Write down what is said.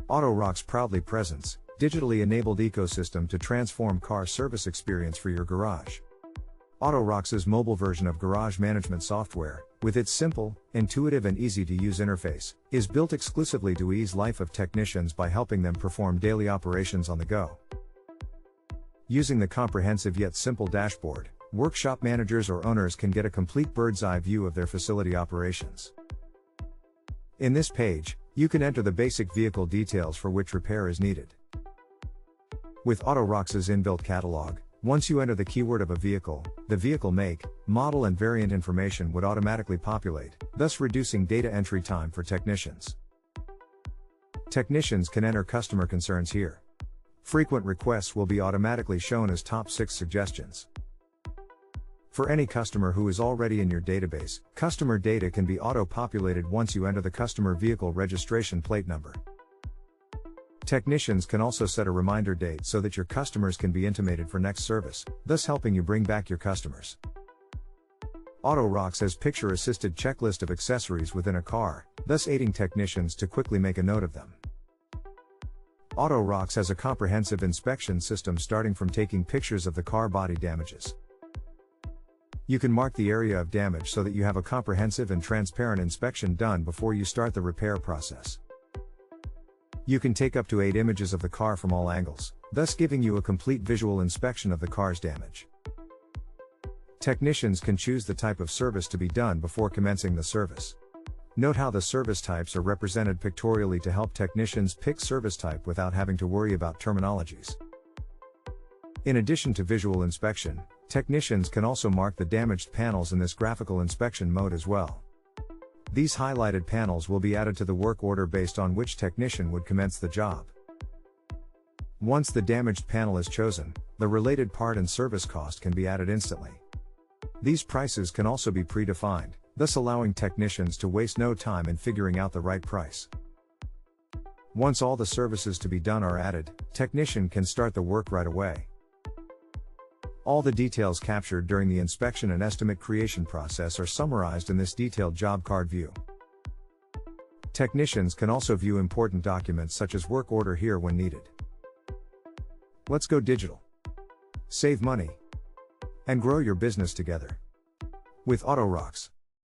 Autorox proudly presents digitally enabled ecosystem to transform car service experience for your garage. Autorox's mobile version of garage management software, with its simple, intuitive and easy-to-use interface, is built exclusively to ease life of technicians by helping them perform daily operations on the go. Using the comprehensive yet simple dashboard, workshop managers or owners can get a complete bird's-eye view of their facility operations. In this page, you can enter the basic vehicle details for which repair is needed. With Autorox's inbuilt catalog, once you enter the keyword of a vehicle, the vehicle make, model and variant information would automatically populate, thus reducing data entry time for technicians. Technicians can enter customer concerns here. Frequent requests will be automatically shown as top 6 suggestions. For any customer who is already in your database, customer data can be auto-populated once you enter the customer vehicle registration plate number. Technicians can also set a reminder date so that your customers can be intimated for next service, thus helping you bring back your customers. Autorox has picture-assisted checklist of accessories within a car, thus aiding technicians to quickly make a note of them. Autorox has a comprehensive inspection system starting from taking pictures of the car body damages. You can mark the area of damage so that you have a comprehensive and transparent inspection done before you start the repair process. You can take up to 8 images of the car from all angles, thus giving you a complete visual inspection of the car's damage. Technicians can choose the type of service to be done before commencing the service. Note how the service types are represented pictorially to help technicians pick service type without having to worry about terminologies. In addition to visual inspection, technicians can also mark the damaged panels in this graphical inspection mode as well. These highlighted panels will be added to the work order based on which technician would commence the job. Once the damaged panel is chosen, the related part and service cost can be added instantly. These prices can also be predefined, thus allowing technicians to waste no time in figuring out the right price. Once all the services to be done are added, technician can start the work right away. All the details captured during the inspection and estimate creation process are summarized in this detailed job card view. Technicians can also view important documents such as work order here when needed. Let's go digital. Save money and grow your business together with Autorox.